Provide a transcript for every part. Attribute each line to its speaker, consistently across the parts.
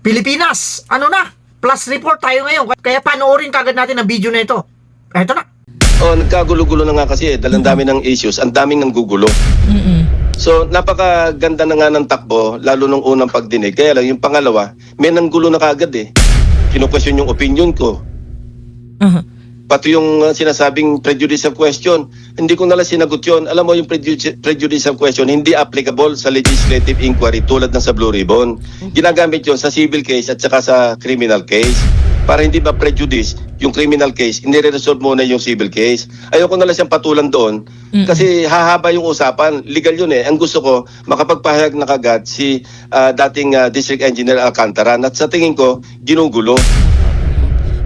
Speaker 1: Pilipinas, ano na? Plus report tayo ngayon. Kaya panoorin kagad natin ang video na ito. Ito na.
Speaker 2: Oh, nagkagulo-gulo na nga kasi dahil ang dami ng issues, ang daming nanggugulo. So, napakaganda na nga ng takbo, lalo nung unang pagdinig. Kaya lang, yung pangalawa, may nanggulo na kagad eh. Kino-question yung opinion ko. Pati yung sinasabing prejudicial question, hindi ko nalang sinagot yun. Alam mo, yung prejudicial question, hindi applicable sa legislative inquiry tulad ng sa Blue Ribbon. Ginagamit yun sa civil case at saka sa criminal case. Para hindi ba prejudice yung criminal case, inire-resolve muna yung civil case. Ayoko na lang siyang patulan doon kasi hahaba yung usapan. Legal yun eh. Ang gusto ko, makapagpahayag na kagad si dating District Engineer Alcantara at sa tingin ko, ginugulo.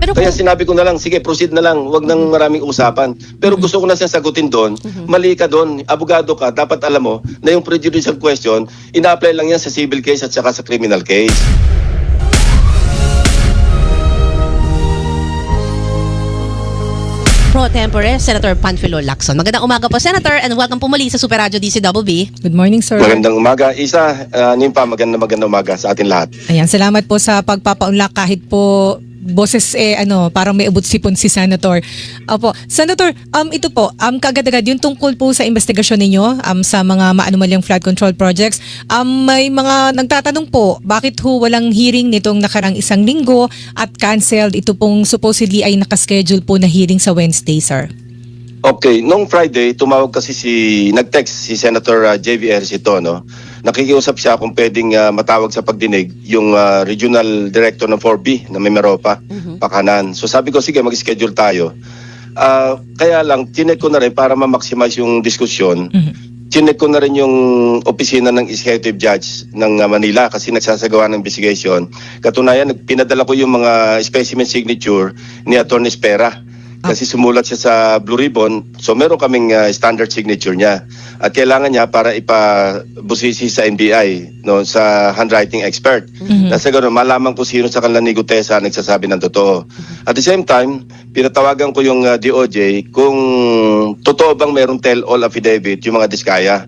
Speaker 3: Pero
Speaker 2: Kaya sinabi ko na lang, sige, proceed na lang, wag nang maraming usapan. Pero gusto ko na siyang sagutin doon, mali ka doon, abogado ka, dapat alam mo na yung prejudicial question, ina-apply lang yan sa civil case at saka sa criminal case.
Speaker 3: Pro Tempore, Senator Panfilo Lacson. Magandang umaga po, Senator, and welcome po muli sa Super Radio DCWB.
Speaker 4: Good morning, sir.
Speaker 2: Magandang umaga. Isa, Nimpa, magandang umaga sa atin lahat.
Speaker 4: Ayan, salamat po sa pagpapaunlak kahit po boses parang may abot sipon si Senator. Opo, Senator, ito po, kagad-agad yung tungkol po sa investigasyon ninyo sa mga maanumalyang flood control projects. May mga nagtatanong po, bakit ho walang hearing nitong nakarang isang linggo at canceled ito pong supposedly ay nakaschedule po na hearing sa Wednesday, sir?
Speaker 2: Okay, nung Friday, tumawag kasi nag-text si Senator JV Ejercito, no? Nakikiusap siya kung pwedeng matawag sa pagdinig yung Regional Director ng 4B na may Meropa, Pakanan. So sabi ko, sige, mag-schedule tayo. Kaya lang, chinek ko na rin para ma-maximize yung diskusyon. Chinek ko na rin yung opisina ng Executive Judge ng Manila kasi nagsasagawa ng investigation. Katunayan, pinadala ko yung mga specimen signature ni Atty. Espera. Kasi sumulat siya sa Blue Ribbon, so meron kaming standard signature niya. At kailangan niya para ipabusisi sa NBI, no, sa handwriting expert. Nasa gano'n, malaman ko sino sa kanila ni Gutesa nagsasabi ng totoo. At the same time, pinatawagan ko yung DOJ kung totoo bang merong tell-all affidavit yung mga diskaya.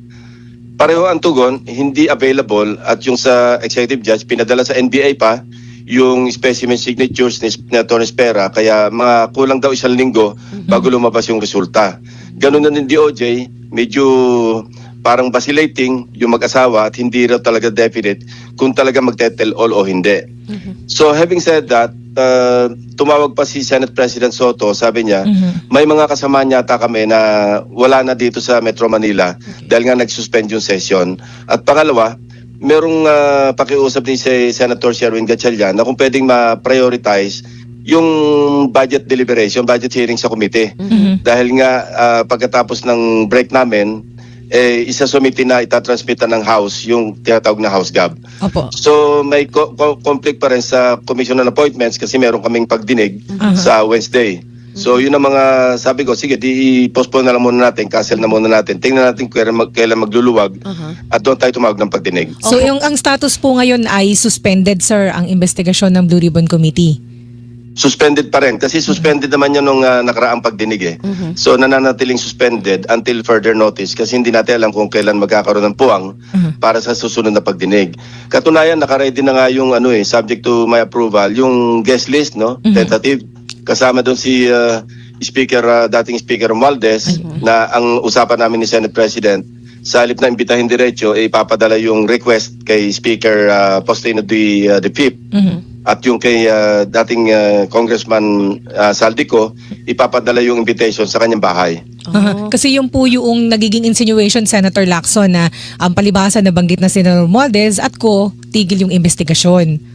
Speaker 2: Pareho ang tugon, hindi available, at yung sa Executive Judge, pinadala sa NBI pa, yung specimen signatures ni Atty. Espera, kaya mga kulang daw isang linggo bago lumabas yung resulta. Ganun na din DOJ, medyo parang vacillating yung mag-asawa at hindi raw talaga definite kung talaga magte-tell all o hindi. So having said that, tumawag pa si Senate President Soto, sabi niya, may mga kasama yata kami na wala na dito sa Metro Manila dahil nga nag-suspend yung session. At pangalawa, merong pakiusap ni si Senator Sherwin Gatchalian na kung pwedeng ma-prioritize yung budget deliberation, budget hearing sa committee. Dahil nga pagkatapos ng break namin, isa-submit na itatransmit ng House yung tinatawag na House Gab.
Speaker 4: Opo.
Speaker 2: So may conflict pa rin sa Commission on Appointments kasi meron kaming pagdinig sa Wednesday. So yun ang mga sabi ko, sige, di-postpone na lang muna natin, cancel na muna natin. Tingnan natin kailan magluluwag at doon tayo tumawag ng pagdinig.
Speaker 4: So ang status po ngayon ay suspended, sir, ang investigasyon ng Blue Ribbon Committee?
Speaker 2: Suspended pa rin kasi suspended naman yun nung nakaraang pagdinig eh. So nananatiling suspended until further notice kasi hindi natin alam kung kailan magkakaroon ng puwang para sa susunod na pagdinig. Katunayan, nakaready na nga yung subject to my approval, yung guest list, no? Tentative. Kasama doon si dating Speaker Romualdez na ang usapan namin ni Senate President sa halip na imbitahin diretso, ipapadala yung request kay Speaker Postino the Fifth at yung kay dating Congressman Saldico, ipapadala yung invitation sa kanyang bahay.
Speaker 4: Kasi yung po yung nagiging insinuation, Senator Lacson, na ang palibasa nabanggit na si Romualdez at tigil yung investigasyon.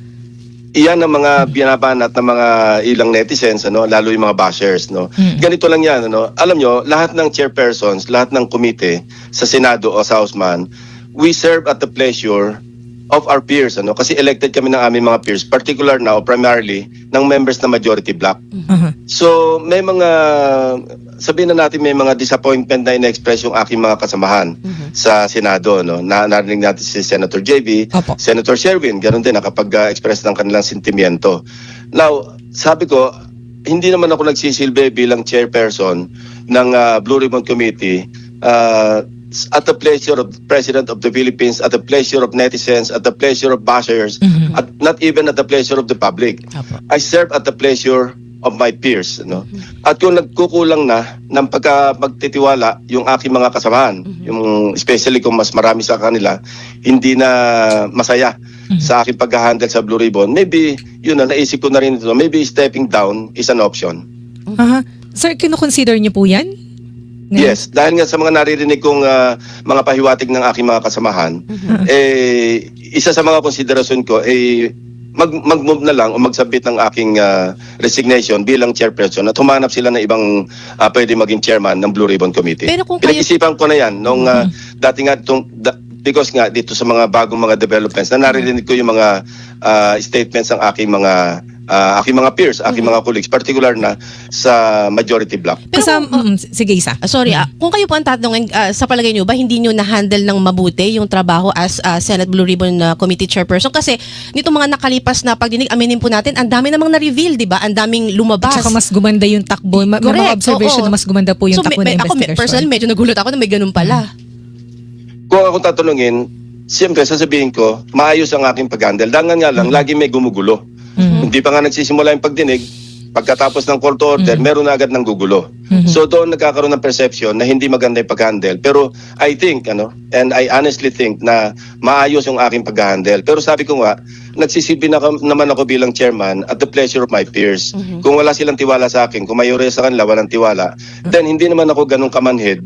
Speaker 2: Iyan ang mga binabanat ng mga ilang netizens, lalo yung mga bashers. Ganito lang yan. Alam nyo, lahat ng chairpersons, lahat ng komite sa Senado o sa Hausman, we serve at the pleasure of our peers. Kasi elected kami ng aming mga peers, particular now, primarily, ng members na majority bloc. So may mga, sabihin na natin, may mga disappointment na in-express yung aking mga kasamahan sa Senado. Narinig natin si Senator JV, Senator Sherwin, ganoon din, nakapag-express ng kanilang sentimiento. Now, sabi ko, hindi naman ako nagsisilbi bilang chairperson ng Blue Ribbon Committee at the pleasure of the President of the Philippines, at the pleasure of netizens, at the pleasure of bashers, at not even at the pleasure of the public.
Speaker 3: Apo.
Speaker 2: I serve at the pleasure of my peers, no? At kung nagkukulang na ng magtitiwala yung aking mga kasamahan, yung especially kung mas marami sa kanila, hindi na masaya sa aking pag-handle sa Blue Ribbon, maybe, yun na, naisip ko na rin ito, maybe stepping down is an option.
Speaker 4: Aha. Sir, kino-consider niyo po yan? Ngayon?
Speaker 2: Yes, dahil nga sa mga naririnig kong mga pahiwatig ng aking mga kasamahan, isa sa mga konsiderasyon ko mag-move na lang o mag-submit ng aking resignation bilang chairperson at humanap sila ng ibang pwede maging chairman ng Blue Ribbon Committee.
Speaker 3: Pero kung kayo-
Speaker 2: Pinag-isipan ko na yan nung dati nga because nga dito sa mga bagong mga developments na naririnig ko yung mga statements ng aking mga peers, aking mga colleagues, particular na sa majority bloc.
Speaker 3: Pero
Speaker 4: sige, isa.
Speaker 3: sorry, kung kayo po ang tatanungin, sa palagay niyo ba hindi niyo na-handle ng mabuti yung trabaho as Senate Blue Ribbon Committee Chairperson? Kasi nitong mga nakalipas na pagdinig, aminin po natin, ang dami namang na-reveal, di ba? Ang daming lumabas.
Speaker 4: At saka mas gumanda yung takbo. May mga
Speaker 3: Correct,
Speaker 4: observation
Speaker 3: oo.
Speaker 4: na mas gumanda po yung
Speaker 3: So,
Speaker 4: takbo na
Speaker 3: ako
Speaker 4: investigation.
Speaker 3: personally, medyo nagulat ako na may ganun pala.
Speaker 2: Kung akong tatanungin, siyempre sasabihin ko, maayos ang aking pag-handle. Dangan nga lang, lagi may gumugulo. Hindi pa nga nagsisimula yung pagdinig, pagkatapos ng call to order, meron na agad ng gugulo. So doon nagkakaroon ng perception na hindi maganda yung pag-handle. Pero I think, and I honestly think na maayos yung aking pag-handle. Pero sabi ko nga, nagsisilbi naman ako bilang chairman at the pleasure of my peers. Kung wala silang tiwala sa akin, kung mayroon sa kanila walang tiwala, then hindi naman ako ganun kamanhid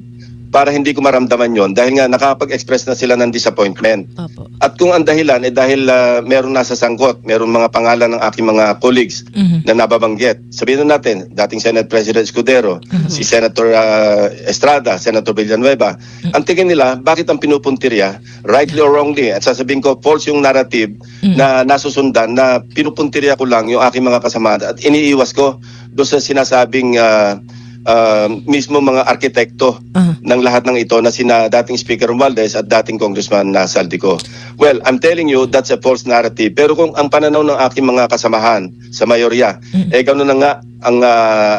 Speaker 2: para hindi ko maramdaman yon dahil nga nakapag-express na sila ng disappointment.
Speaker 3: Opo.
Speaker 2: At kung ang dahilan dahil meron nasa sangkot, meron mga pangalan ng aking mga colleagues na nababanggit. Sabihin na natin, dating Senate President Escudero, si Senator Estrada, Senator Villanueva. Ang tingin nila, bakit ang pinupuntirya, rightly or wrongly, at sasabihin ko, false yung narrative na nasusundan na pinupuntirya ko lang yung aking mga kasama at iniiwas ko doon sa sinasabing mismo mga arkitekto ng lahat ng ito na sina dating Speaker Romualdez at dating Congressman Saldico. Well, I'm telling you, that's a false narrative. Pero kung ang pananaw ng aking mga kasamahan sa mayorya, gano'n na nga ang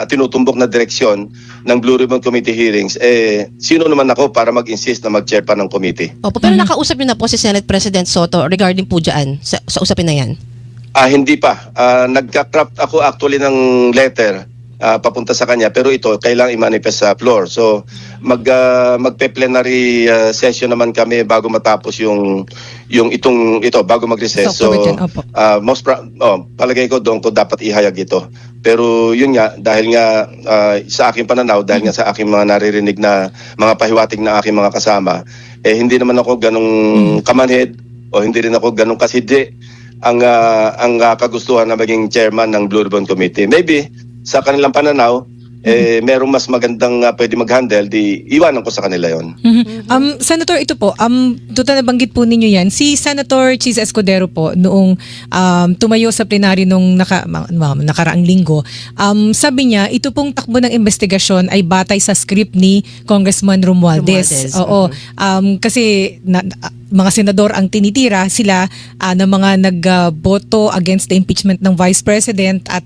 Speaker 2: tinutumbok na direksyon ng Blue Ribbon Committee hearings, sino naman ako para mag-insist na mag-chair pa ng committee?
Speaker 3: Opo, pero nakausap niyo na po si Senate President Soto regarding po dyan, sa usapin na yan?
Speaker 2: Hindi pa. Nagka-craft ako actually ng letter papunta sa kanya, pero ito kailangang i-manifest sa floor. So magpe-plenary session naman kami bago matapos yung ito bago mag-recess. So palagay ko doon ko dapat ihayag ito. Pero yun nga, dahil nga sa aking pananaw, dahil nga sa aking mga naririnig na mga pahiwatig na aking mga kasama, hindi naman ako ganong kamanhid o hindi rin ako ganong kasidye ang kagustuhan na maging chairman ng Blue Ribbon Committee. Maybe sa kanilang pananaw, merong mas magandang pwede mag-handle, di iwanan ko sa kanila yon.
Speaker 4: Senator, ito po, total nabanggit po ninyo yan. Si Senator Cheese Escudero po, noong tumayo sa plenary nung nakaraang linggo, sabi niya, ito pong takbo ng investigasyon ay batay sa script ni Congressman Romualdez. Oo. Kasi mga senador ang tinitira sila na mga nagboto against the impeachment ng Vice President at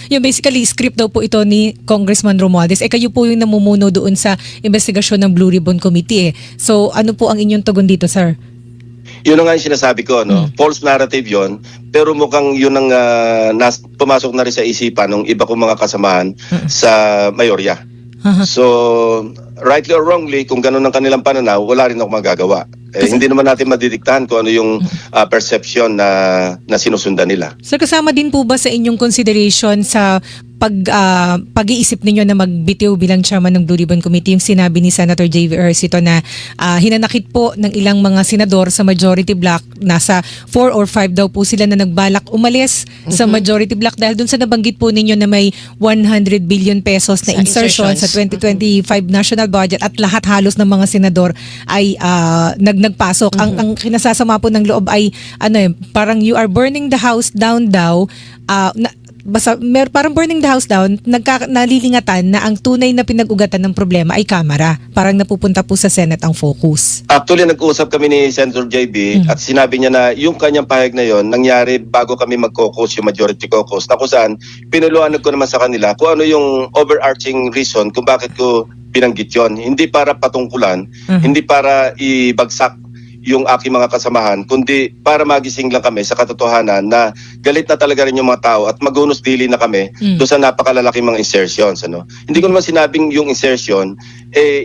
Speaker 4: yung basically script daw po ito ni Congressman Romualdez. Kayo po yung namumuno doon sa investigasyon ng Blue Ribbon Committee. So ano po ang inyong tugon dito, sir?
Speaker 2: Yun nga yung sinasabi ko, false narrative yon, pero mukhang yun ang pumasok na rin sa isipan ng iba kong mga kasamahan sa mayorya. So, rightly or wrongly, kung ganun ang kanilang pananaw, wala rin ako magagawa. Hindi naman natin madidiktahan kung ano yung perception na sinusundan nila.
Speaker 4: Sir, kasama din po ba sa inyong consideration sa pag-iisip ninyo na magbitiw bilang chairman ng Blue Ribbon Committee yung sinabi ni Senator J.V. Ercito na hinanakit po ng ilang mga senador sa majority block, nasa 4 or 5 daw po sila na nagbalak umalis sa majority block dahil dun sa nabanggit po ninyo na may 100 billion pesos na insertion sa 2025 national budget at lahat halos ng mga senador ay nagpasok. Ang kinasasama po ng loob ay parang you are burning the house down daw. Parang burning the house down, nalilingatan na ang tunay na pinag-ugatan ng problema ay Kamara. Parang napupunta po sa Senate ang focus.
Speaker 2: Actually, nag-usap kami ni Senator JB at sinabi niya na yung kanyang pahayag na yon nangyari bago kami mag-caucus, yung majority caucus, na kung saan pinuluanag ko naman sa kanila kung ano yung overarching reason kung bakit ko binanggit yon. Hindi para patungkulan, hindi para ibagsak yung aking mga kasamahan, kundi para magising lang kami sa katotohanan na galit na talaga rin yung mga tao at magunos dili na kami doon sa napakalalaking mga insertions. Ano? Hindi ko naman sinabing yung insertion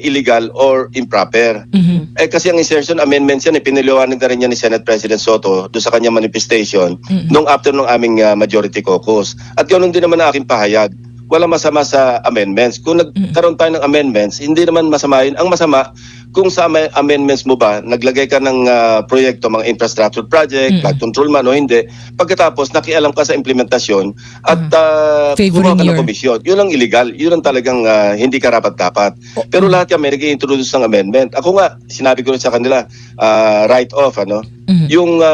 Speaker 2: illegal or improper. Kasi ang insertion amendments yan, piniliwanag na rin yan ni Senate President Soto doon sa kanyang manifestation nung after nung aming majority caucus. At ganoon din naman ang aking pahayag. Walang masama sa amendments. Kung nagkaroon tayo ng amendments, hindi naman masama yun. Ang masama, kung sa amendments mo ba, naglagay ka ng proyekto, mga infrastructure project, flood control man o hindi, pagkatapos nakialam ka sa implementasyon at gumawa ka ng komisyon. Yun ang illegal. Yun ang talagang hindi karapat-dapat. Pero lahat yan may nag-i-introduce ng amendment. Ako nga, sinabi ko rin sa kanila, write-off, ano? Yung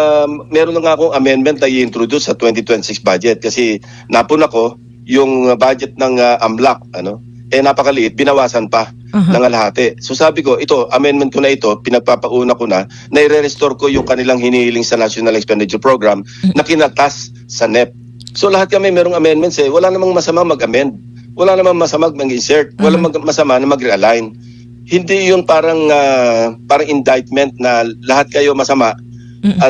Speaker 2: meron na nga akong amendment na i-introduce sa 2026 budget kasi napuna ko yung budget ng AMLAC, ano? Napakaliit, binawasan pa ng alahati. So sabi ko, ito, amendment ko na ito, pinagpapauna ko na i-restore ko yung kanilang hinihiling sa National Expenditure Program na kinatas sa NEP. So lahat kami merong amendments wala namang masama mag-amend. Wala namang masama mag-insert. Wala masama na mag-realign. Hindi yun parang indictment na lahat kayo masama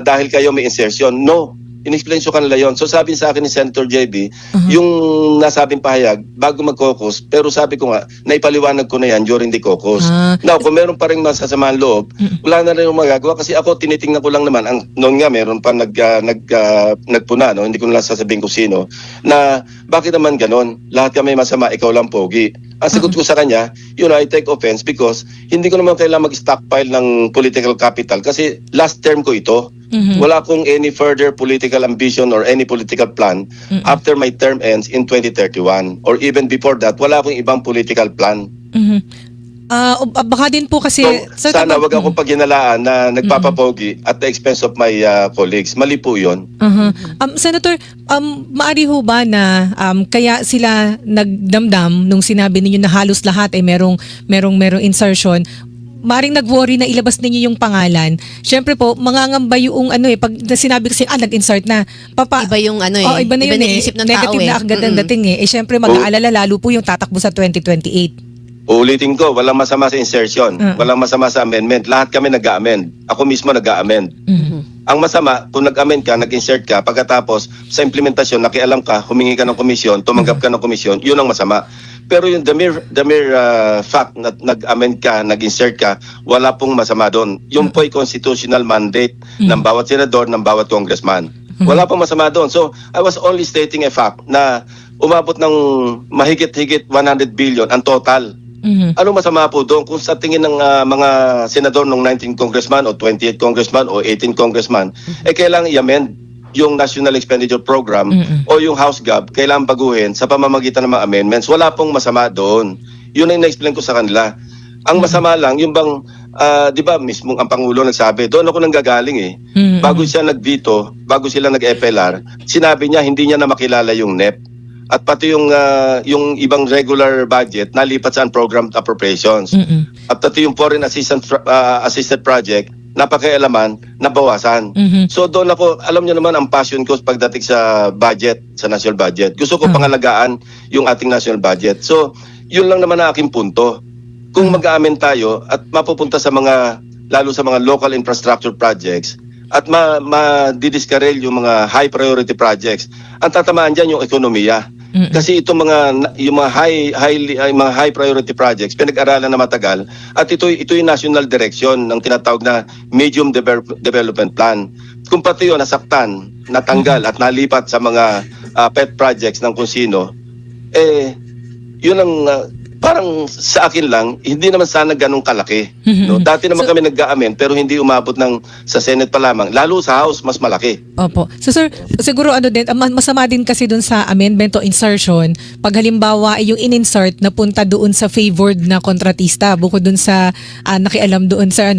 Speaker 2: dahil kayo may insertion. No. In-explain ko kanila yon. So sabi sa akin ni Senator JB, yung nasabing pahayag, bago mag-caucus, pero sabi ko nga, naipaliwanag ko na yan during the caucus. Now, kung meron pa rin masasamang loob, wala na rin yung magagawa kasi ako tinitingnan ko lang naman, noon nga meron pa nagpuna, no? Hindi ko na lang sasabihin kung sino, na bakit naman ganon? Lahat kami masama, ikaw lang pogi. Ang sagot ko sa kanya, I take offense because hindi ko naman kailangan mag-stockpile ng political capital kasi last term ko ito. Wala akong any further political ambition or any political plan after my term ends in 2031 or even before that, wala akong ibang political plan.
Speaker 4: Baka din po kasi
Speaker 2: So, sana wag ako paghinalaan na nagpapapogi at the expense of my colleagues. Mali po yun.
Speaker 4: Senator, maari ho ba na kaya sila nagdamdam nung sinabi ninyo na halos lahat merong insertion, maring nag-worry na ilabas ninyo yung pangalan. Siyempre po, mangangamba yung pag sinabi kasi nag-insert na.
Speaker 3: Iba yung
Speaker 4: iba na yun
Speaker 3: isip ng tao
Speaker 4: negative na agad ang dating Siyempre mag-aalala lalo po yung tatakbo sa 2028.
Speaker 2: Uulitin ko, walang masama sa insertion, walang masama sa amendment. Lahat kami nag-amend. Ako mismo nag-amend. Ang masama, kung nag-amend ka, nag-insert ka, pagkatapos sa implementasyon, nakialam ka, humingi ka ng komisyon, tumanggap ka ng komisyon, yun ang masama. Pero yung the mere fact na nag-amend ka, nag-insert ka, wala pong masama doon. Yung po'y constitutional mandate ng bawat senador, ng bawat congressman. Wala pong masama doon. So, I was only stating a fact na umabot ng mahigit-higit 100 billion ang total. Ano masama po doon kung sa tingin ng mga senador ng 19 congressman o 28 congressman o 18 congressman, kailangan i-amend yung National Expenditure Program o yung House Gov, kailangan baguhin sa pamamagitan ng mga amendments. Wala pong masama doon. Yun ang na-explain ko sa kanila. Ang masama lang, yung bang, di ba mismo ang Pangulo nagsabi, doon ako nanggagaling Bago siya nag-veto, bago sila nag-FLR, sinabi niya hindi niya na makilala yung NEP. At pati yung ibang regular budget nalipat sa unprogrammed appropriations. At pati yung foreign assisted project napakialaman, nabawasan. So doon ako, alam niyo naman ang passion ko pagdating sa budget, sa national budget. Gusto ko pangalagaan yung ating national budget. So yun lang naman ang aking punto. Kung mag-aamen tayo at mapupunta sa lalo sa mga local infrastructure projects at ma-discarrel yung mga high priority projects, ang tatamaan dyan yung ekonomiya. Kasi itong mga high priority projects pinag-aralan na matagal at ito yung national direction ng tinatawag na medium development plan. Kung pati yun nasaktan, natanggal at nalipat sa mga pet projects ng kung sino, yun ang parang sa akin lang, hindi naman sana ganun kalaki. No? Dati naman kami nag-a-amend pero hindi umabot sa Senate pa lamang. Lalo sa House, mas malaki.
Speaker 4: Opo. So sir, siguro din, masama din kasi dun sa amendment o insertion, pag halimbawa yung in-insert na punta doon sa favored na kontratista, bukod dun sa nakialam doon sa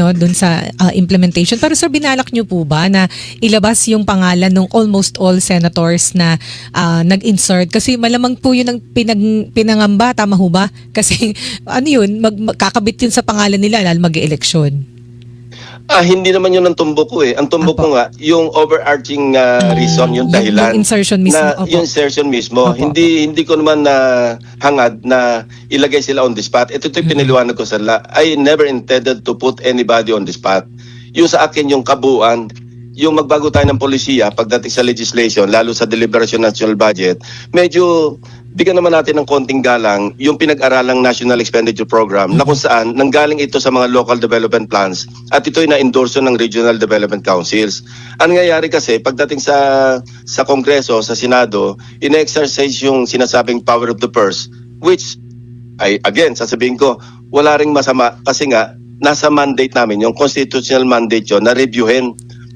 Speaker 4: implementation. Pero sir, binalak nyo po ba na ilabas yung pangalan ng almost all senators na nag-insert? Kasi malamang po yun ang pinangamba, tama ho ba? Kasi kakabit yun sa pangalan nila lalo mag-eleksyon.
Speaker 2: Hindi naman yun ang tumbok ko eh. Ang tumbok
Speaker 4: Apo.
Speaker 2: ko nga, yung overarching reason, yung dahilan.
Speaker 4: Yung insertion mismo.
Speaker 2: Na,
Speaker 4: Opo.
Speaker 2: yung insertion mismo.
Speaker 4: Opo,
Speaker 2: Hindi ko naman na hangad na ilagay sila on the spot. Ito yung piniliwanag ko sa I never intended to put anybody on the spot. Yung sa akin, yung kabuuan, yung magbago tayo ng polisiya pagdating sa legislation, lalo sa deliberation national budget, medyo bigyan naman natin ng konting galang yung pinag-aralang National Expenditure Program na kung saan nanggaling ito sa mga local development plans at ito'y na-endorso ng regional development councils. Ang nangyayari kasi pagdating sa Kongreso, sa Senado, ina-exercise yung sinasabing power of the purse, which again, sasabihin ko, wala ring masama kasi nga nasa mandate namin, yung constitutional mandate yun, na reviewin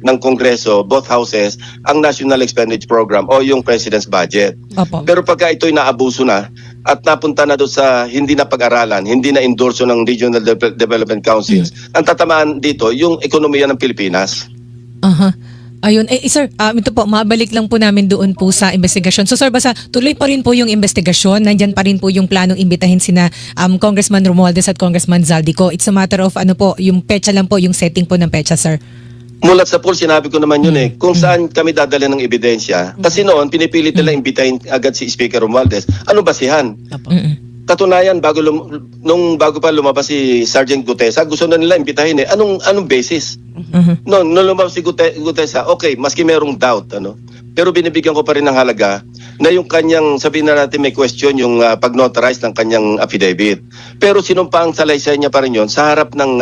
Speaker 2: ng Kongreso, both houses, ang National Expenditure Program o yung President's Budget.
Speaker 4: Opo.
Speaker 2: Pero pagka ito'y naabuso na at napunta na doon sa hindi na pag-aralan, hindi na endorso ng Regional Development Councils, ang tatamaan dito, yung ekonomiya ng Pilipinas.
Speaker 4: Aha. Ayun. Sir, ito po, mabalik lang po namin doon po sa investigasyon. So sir, basta tuloy pa rin po yung investigasyon. Nandyan pa rin po yung planong imbitahin sina Congressman Romualdez at Congressman Zaldico. It's a matter of yung pecha lang po, yung setting po ng pecha, sir.
Speaker 2: Mulat sa pool, sinabi ko naman yun eh, kung saan kami dadala ng ebidensya. Kasi noon, pinipilit nila imbitahin agad si Speaker Romualdez. Ano basihan? Katunayan, nung bago pa lumabas si Sergeant Gutesa, gusto na nila imbitahin eh. Anong basis? Nung lumabas si Gutesa, okay, maski merong doubt, pero binibigyan ko pa rin ng halaga na yung kanyang, sabihin na natin may question yung pag-notarize ng kanyang affidavit. Pero sinumpang salaysay niya pa rin yun sa harap ng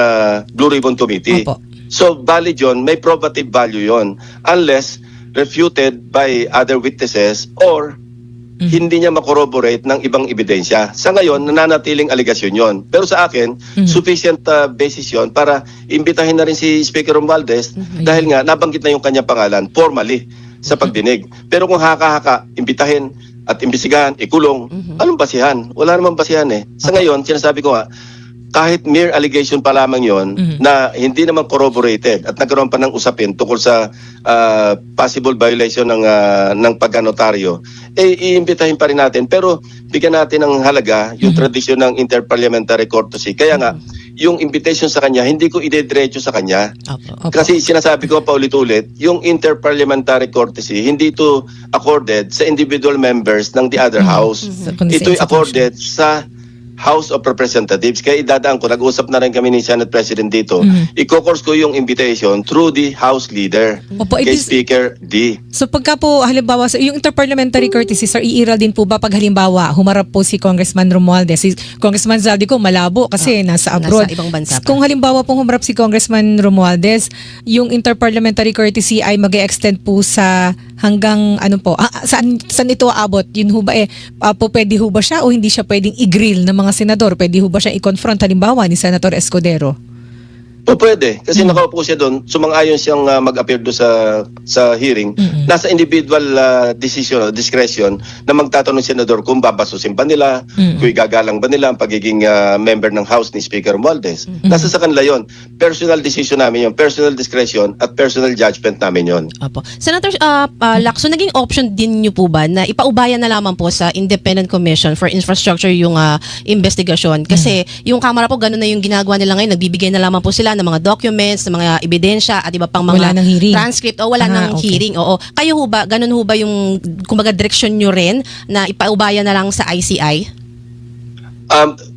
Speaker 2: Blue Ribbon Committee.
Speaker 4: Opo.
Speaker 2: So, valid yun, may probative value yun unless refuted by other witnesses or hindi niya makorroborate ng ibang ebidensya. Sa ngayon, nananatiling aligasyon yon. Pero sa akin, sufficient basis yon para imbitahin na rin si Speaker Romualdez dahil nga nabanggit na yung kanyang pangalan formally sa pagdinig. Pero kung haka-haka, imbitahin at imbisigahan, ikulong, anong basihan? Wala namang basihan eh. Sa ngayon, sinasabi ko nga, kahit mere allegation pa lamang yon na hindi naman corroborated at nagkaroon pa ng usapin tungkol sa possible violation ng pagkanotaryo, iimbitahin pa rin natin. Pero bigyan natin ng halaga yung tradisyon ng interparliamentary courtesy. Kaya nga, yung invitation sa kanya, hindi ko idediretso sa kanya.
Speaker 4: Opo.
Speaker 2: Kasi sinasabi ko paulit-ulit, yung interparliamentary courtesy, hindi ito accorded sa individual members ng the other house.
Speaker 4: Kundi sa
Speaker 2: Ito'y
Speaker 4: institution.
Speaker 2: accorded sa House of Representatives. Kaya idadaan ko, nag-usap na rin kami ni Senate President dito. Iko-course ko yung invitation through the House Leader,
Speaker 4: Opo,
Speaker 2: kay
Speaker 4: it is-
Speaker 2: Speaker D.
Speaker 4: So pagka po halimbawa yung interparliamentary courtesy, sir, iiral din po ba pag halimbawa humarap po si Congressman Romualdez, si Congressman Zaldico malabo kasi nasa abroad.
Speaker 3: nasa ibang bansa pa.
Speaker 4: Kung halimbawa pong humarap si Congressman Romualdez, yung interparliamentary courtesy ay mag-extend po sa hanggang saan ito aabot? Yun ho ba po pwede ho ba siya o hindi siya pwedeng i-grill ng mga senador? Pwede ho ba siya i-confront halimbawa ni Senator Escudero?
Speaker 2: O pwede, kasi nakaupo siya doon, sumang-ayon siyang mag-appear doon sa hearing. Nasa individual discretion na magtatanong senador kung babasusin ba nila, kung igagalang ba nila ang pagiging member ng House ni Speaker Romualdez. Nasa sa kanila yun. Personal decision namin yun, personal discretion at personal judgment namin yun.
Speaker 3: Opo. Senator Lacson, naging option din niyo po ba na ipaubayan na lamang po sa Independent Commission for Infrastructure yung investigasyon? Kasi yung Kamara po, ganun na yung ginagawa nila ngayon. Nagbibigay na lamang po sila ng mga documents, ng mga ebidensya at iba pang mga
Speaker 4: Wala ng hearing.
Speaker 3: transcript o wala ng
Speaker 4: Okay.
Speaker 3: hearing. Oo. Kayo ho ba, ganun ho ba yung kumbaga direksyon nyo rin na ipaubayan na lang sa ICI?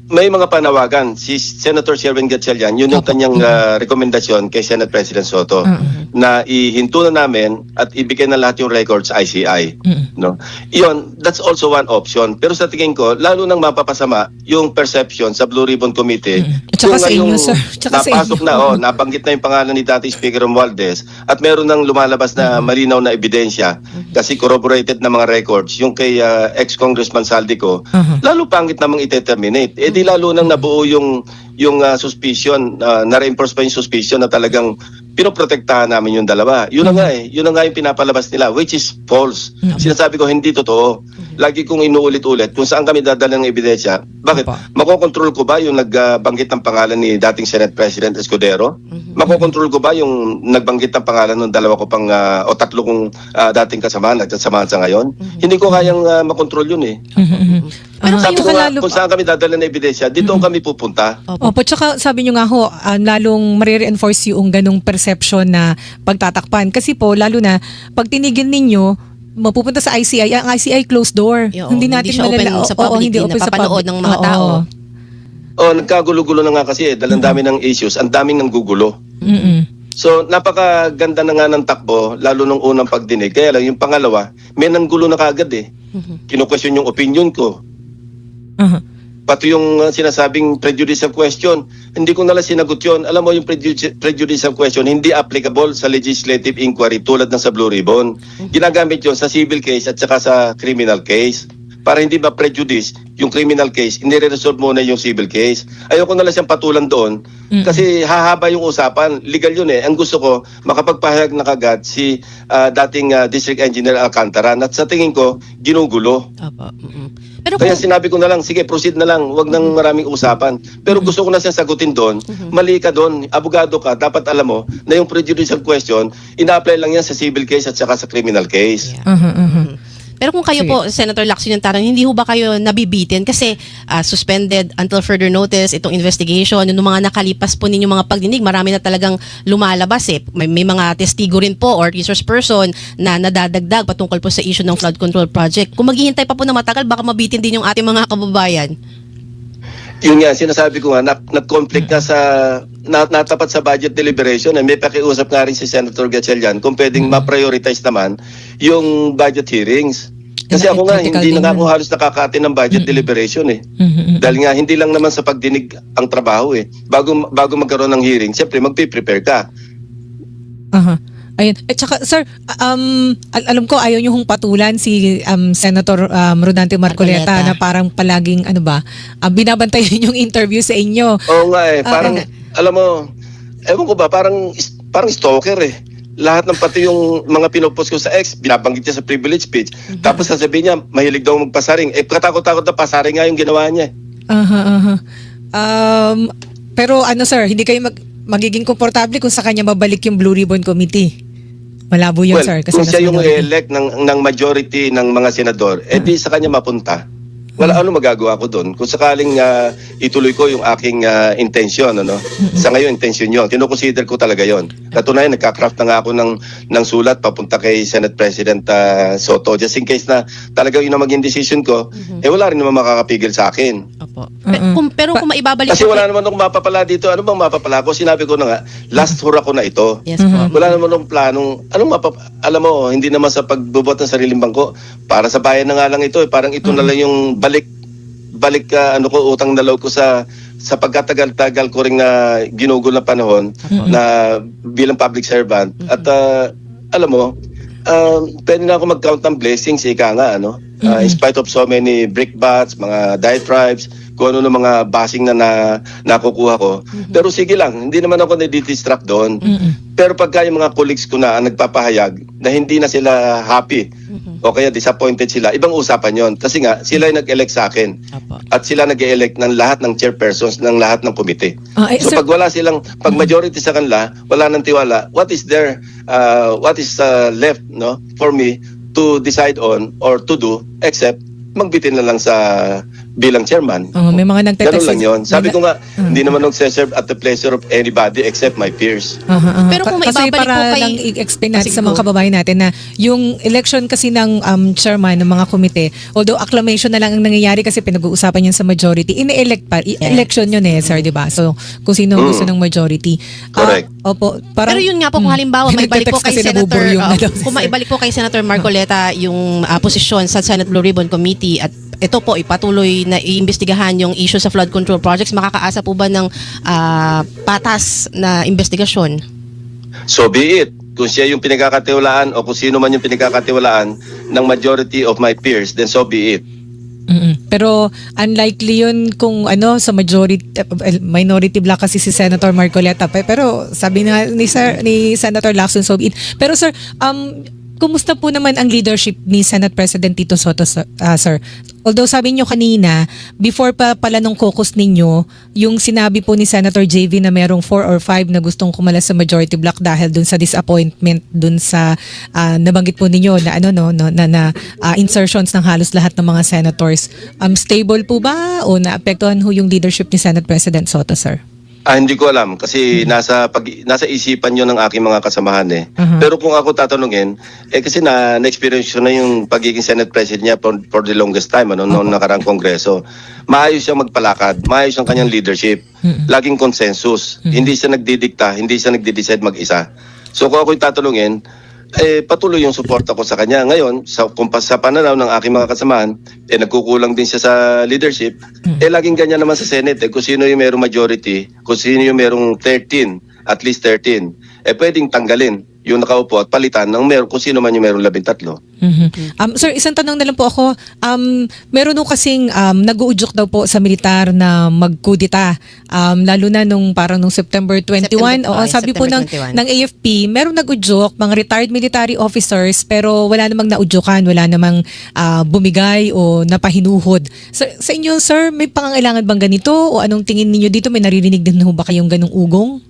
Speaker 2: May mga panawagan. Si Senator Sherwin Gatchalian, yun yung kanyang rekomendasyon kay Senate President Soto na ihinto na namin at ibigay na lahat yung records sa ICI. No? Iyon, that's also one option. Pero sa tingin ko, lalo nang mapapasama yung perception sa Blue Ribbon Committee.
Speaker 4: Tsaka
Speaker 2: kung
Speaker 4: sa inyo,
Speaker 2: ngayong
Speaker 4: sir. Tsaka sa
Speaker 2: napasok
Speaker 4: inyo.
Speaker 2: na, nabanggit na yung pangalan ni dati Speaker Romualdez at meron nang lumalabas na malinaw na ebidensya kasi corroborated na mga records yung kay ex-Congressman Saldico, lalo pangit namang ite-terminate. Di lalo nang nabuo yung suspicion, na-reinforce pa yung suspicion na talagang pinoprotektahan namin yung dalawa. Yun na nga yun na nga yung pinapalabas nila, which is false. Sinasabi ko hindi totoo. Lagi kong inuulit-ulit kung saan kami dadala ng ebidensya. Bakit?
Speaker 4: Opo.
Speaker 2: Makokontrol ko ba yung nagbanggit ng pangalan ni dating Senate President Escudero? Makokontrol ko ba yung nagbanggit ng pangalan ng dalawa ko pang o tatlo kong dating kasamahan at kasamahan sa ngayon? Hindi ko kayang makontrol yun eh.
Speaker 3: Pero
Speaker 2: Sabi
Speaker 3: kayo,
Speaker 2: ko nga,
Speaker 4: lalo
Speaker 2: kung saan kami dadala ng ebidensya, dito kami pupunta.
Speaker 4: Opo, tsaka sabi nyo nga ho, lalong marireinforce yung ganong perception na pagtatakpan. Kasi po, lalo na, pag tinigil ninyo, mapupunta sa ICI, ang ICI closed door.
Speaker 3: Oo, hindi siya open sa public, napapanood ng mga tao.
Speaker 2: Oh, nagkagulo-gulo na nga kasi dahil ang dami ng issues, ang daming nanggugulo. So, napakaganda na nga ng takbo, lalo nung unang pagdinig. Kaya lang, yung pangalawa, may nanggulo na kagad eh. Kino-question yung opinion ko. Pati yung sinasabing prejudicial question, hindi ko nalang sinagot yun. Alam mo, yung prejudicial question, hindi applicable sa legislative inquiry tulad ng sa Blue Ribbon. Ginagamit yun sa civil case at saka sa criminal case. Para hindi ba prejudice yung criminal case, hindi re-resolve muna yung civil case. Ayoko na lang siyang patulan doon kasi hahaba yung usapan. Legal yun eh. Ang gusto ko, makapagpahayag na kagad si dating District Engineer Alcantara at sa tingin ko, ginugulo.
Speaker 3: Pero
Speaker 2: Kaya sinabi ko na lang, sige, proceed na lang. Huwag nang maraming usapan. Pero gusto ko na siya sagutin doon. Mali ka doon. Abogado ka. Dapat alam mo na yung prejudicial question, ina-apply lang yan sa civil case at saka sa criminal case.
Speaker 3: Pero kung kayo po, Senator Lacson, yung tarang, hindi ho ba kayo nabibitin? Kasi suspended until further notice itong investigation. Yung mga nakalipas po ninyo mga pagdinig, marami na talagang lumalabas eh. May mga testigo rin po or resource person na nadadagdag patungkol po sa issue ng flood control project. Kung maghihintay pa po na matagal, baka mabitin din yung ating mga kababayan.
Speaker 2: Yun nga, sinasabi ko nga, nag-conflict nga sa, natapat sa budget deliberation. May pakiusap nga rin si Senator Gatchalian kung pwedeng ma-prioritize naman yung budget hearings. Kasi ako nga,
Speaker 4: Critical
Speaker 2: hindi
Speaker 4: din
Speaker 2: na
Speaker 4: yun.
Speaker 2: ako halos nakakaatin ng budget deliberation eh. Dahil nga, hindi lang naman sa pagdinig ang trabaho eh. Bago magkaroon ng hearing, siyempre magpiprepare ka.
Speaker 4: Ayun. At saka, sir, alam ko ayaw nyo hong patulan si Senator Rodante Marcoleta na parang palaging, binabantayan yung interview sa inyo.
Speaker 2: Oo nga eh, parang, alam mo, ewan ko ba, parang stalker eh. Lahat ng pati yung mga pinopost ko sa ex, binabanggit niya sa privilege speech. Tapos sasabihin niya, mahilig daw magpasaring. Eh, katakot-takot na pasaring nga yung ginawa niya.
Speaker 4: Pero sir, hindi kayo magiging komportable kung sa kanya mabalik yung Blue Ribbon Committee. Malabo yun, sir. Kasi
Speaker 2: Kung siya
Speaker 4: nasa
Speaker 2: yung
Speaker 4: minority.
Speaker 2: elect ng majority ng mga senador, di sa kanya mapunta. Wala ano magagawa ko doon. Kung sakaling ituloy ko yung aking intensyon, sa ngayon intensyon yun. Tinoconsider ko talaga yon. Katunayan, nagka-craft na nga ako ng sulat papunta kay Senate President Soto. Just in case na talaga yun ang maging decision ko, wala rin naman makakapigil sa akin.
Speaker 3: Opo. Pero kung maibabalik
Speaker 2: Kasi wala naman akong mapapala dito. Ano bang mapapala ko? Sinabi ko na nga, last hura ko na ito.
Speaker 3: Yes po.
Speaker 2: Wala naman akong planong, alam mo, hindi naman sa pagbubot ng sariling bangko. Para sa bayan na nga lang ito. Parang ito na lang yung balik utang na loob ko sa pagkatagal-tagal ko ring ginugol na panahon na bilang public servant. At alam mo, pwede na ako mag-count ng blessings, ika nga, in spite of so many brickbats, mga diatribes, kung ano ng mga basing na nakukuha ko. Pero sige lang, hindi naman ako nadidistract doon. Pero pagka yung mga colleagues ko na ang nagpapahayag na hindi na sila happy o kaya disappointed sila, ibang usapan yon. Kasi nga, sila yung nag-elect sa akin. At sila nag-elect ng lahat ng chairpersons ng lahat ng komite. So
Speaker 4: sir,
Speaker 2: pag wala silang, pag majority sa kanila, wala nang tiwala, what is left for me to decide on or to do except magbitin na lang sa bilang chairman.
Speaker 4: may mga nagtetext.
Speaker 2: Ganun lang yun. Sabi ko nga, hindi naman nagseserve at the pleasure of anybody except my peers.
Speaker 3: Pero kung
Speaker 4: Kasi
Speaker 3: maibabalik
Speaker 4: para
Speaker 3: po kay...
Speaker 4: lang i-explain natin
Speaker 3: Sige
Speaker 4: sa mga
Speaker 3: po.
Speaker 4: kababayan natin na yung election kasi ng chairman ng mga komite, although acclamation na lang ang nangyayari kasi pinag-uusapan yun sa majority, ini-elect pa. Election yun sir, di ba? So, kung sino gusto ng majority.
Speaker 2: Correct.
Speaker 4: Opo. Parang,
Speaker 3: Pero yun nga po, kung halimbawa,
Speaker 4: May
Speaker 3: maibalik po
Speaker 4: nagte-text
Speaker 3: kay
Speaker 4: kasi
Speaker 3: Senator,
Speaker 4: nabuburyong na daw.
Speaker 3: kung maibalik po kay Senator Marcoleta yung posisyon sa Senate Blue Ribbon Committee at ito po, ipatuloy na iimbestigahan yung issue sa flood control projects, makakaasa po ba ng patas na investigasyon?
Speaker 2: So be it. Kung siya yung pinagkakatiwalaan o kung sino man yung pinagkakatiwalaan ng majority of my peers, then so be it.
Speaker 4: Pero unlikely yun kung sa minority block kasi si Senator Marcoleta. Pero sabi nga ni Senator Lacson, so be it. Pero sir, kumusta po naman ang leadership ni Senate President Tito Soto, sir? Although sabi nyo kanina, before pa pala nung caucus ninyo, yung sinabi po ni Senator JV na merong 4 or 5 na gustong kumalas sa majority block dahil dun sa disappointment, dun sa nabanggit po ninyo na insertions ng halos lahat ng mga senators. Stable po ba o naapektuhan ho yung leadership ni Senate President Soto, sir?
Speaker 2: Hindi ko alam kasi nasa isipan yun ng aking mga kasamahan eh. Pero kung ako tatanungin, kasi na-experience ko na yung pagiging Senate President niya for the longest time noong nakarang kongreso. Maayos siyang magpalakad, maayos ang kanyang leadership. Laging consensus. Hindi siya nagdidikta, hindi siya nagde-decide mag-isa. So kung ako'y tatanungin, patuloy yung suporta ko sa kanya. Ngayon, sa pananaw ng aking mga kasamahan, nagkukulang din siya sa leadership. Laging ganyan naman sa Senate. Kung sino yung merong majority, kung sino yung merong 13, at least 13, pwedeng tanggalin yung nakaupo at palitan ng kung sino man yung merong 13.
Speaker 4: Sir, isang tanong na lang po ako. Meron nung kasing nag-uudyok daw po sa militar na magkudita. Lalo na nung September 21. Sabi po ng AFP, meron nag-udyok, mga retired military officers, pero wala namang naudyokan, wala namang bumigay o napahinuhod. Sa inyo, sir, may pangangailangan bang ganito? O anong tingin ninyo dito? May naririnig din ho ba kayong ganong ugong?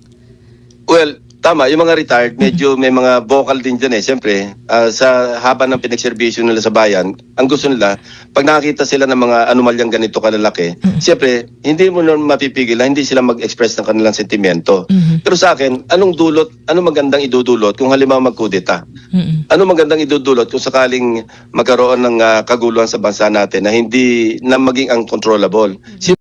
Speaker 2: Well, tama, yung mga retired, medyo may mga vocal din dyan eh. Siyempre, sa haba ng pinagserbisyo nila sa bayan, ang gusto nila, pag nakakita sila ng mga anomalyang ganito kalalaki, siyempre, hindi mo naman mapipigil na hindi sila mag-express ng kanilang sentimento. Pero sa akin, anong magandang idudulot kung halimbawa magkudeta? Anong magandang idudulot kung sakaling magkaroon ng kaguluhan sa bansa natin na hindi na maging uncontrollable?